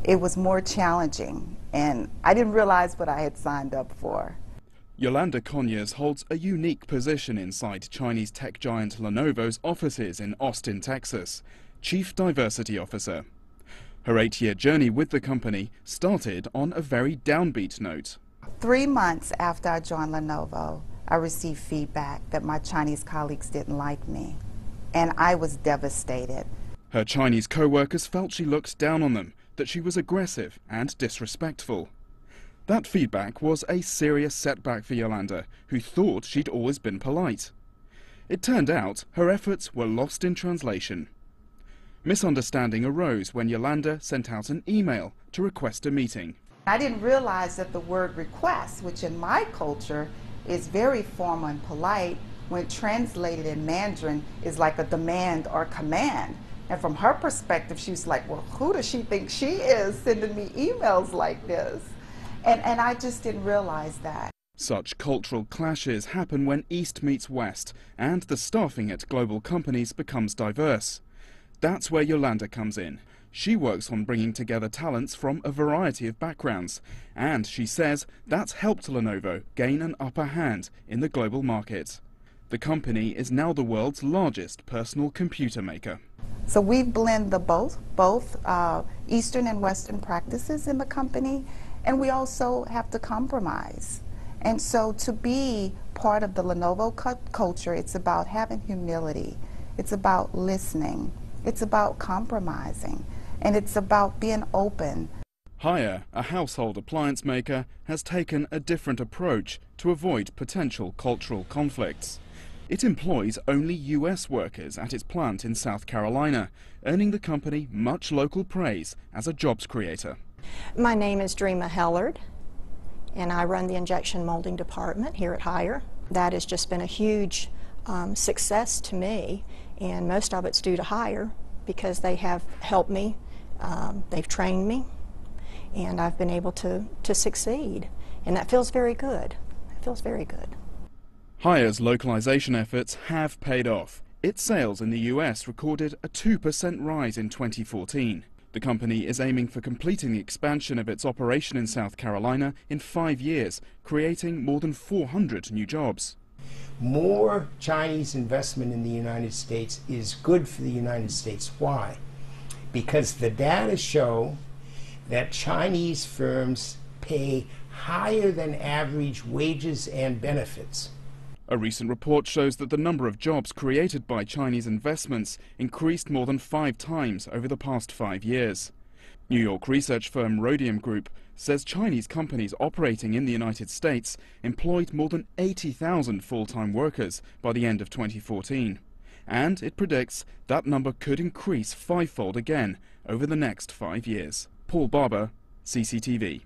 It was more challenging, and I didn't realize what I had signed up for. Yolanda Conyers holds a unique position inside Chinese tech giant Lenovo's offices in Austin, Texas, Chief Diversity Officer. Her 8-year journey with the company started on a very downbeat note. 3 months after I joined Lenovo, I received feedback that my Chinese colleagues didn't like me, and I was devastated. Her Chinese co-workers felt she looked down on them, that she was aggressive and disrespectful. That feedback was a serious setback for Yolanda, who thought she'd always been polite. It turned out her efforts were lost in translation. Misunderstanding arose when Yolanda sent out an email to request a meeting. I didn't realize that the word request, which in my culture is very formal and polite, when translated in Mandarin is like a demand or command. And from her perspective, she was like, well, who does she think she is sending me emails like this? And I just didn't realize that. Such cultural clashes happen when East meets West and the staffing at global companies becomes diverse. That's where Yolanda comes in. She works on bringing together talents from a variety of backgrounds, and she says that's helped Lenovo gain an upper hand in the global market. The company is now the world's largest personal computer maker. So we blend both Eastern and Western practices in the company, and we also have to compromise. And so to be part of the Lenovo culture, it's about having humility, it's about listening, it's about compromising, and it's about being open. Haier, a household appliance maker, has taken a different approach to avoid potential cultural conflicts. It employs only US workers at its plant in South Carolina, earning the company much local praise as a jobs creator. My name is Dreama Hellard, and I run the injection molding department here at Haier. That has just been a huge success to me, and most of it's due to Haier because they have helped me, they've trained me, and I've been able to succeed, and that feels very good. It feels very good. Haier's localization efforts have paid off. Its sales in the US recorded a 2% rise in 2014. The company is aiming for completing the expansion of its operation in South Carolina in 5 years, creating more than 400 new jobs. More Chinese investment in the United States is good for the United States. Why? Because the data show that Chinese firms pay higher than average wages and benefits. A recent report shows that the number of jobs created by Chinese investments increased more than 5 times over the past 5 years. New York research firm Rhodium Group says Chinese companies operating in the United States employed more than 80,000 full-time workers by the end of 2014. And it predicts that number could increase 5-fold again over the next 5 years. Paul Barber, CCTV.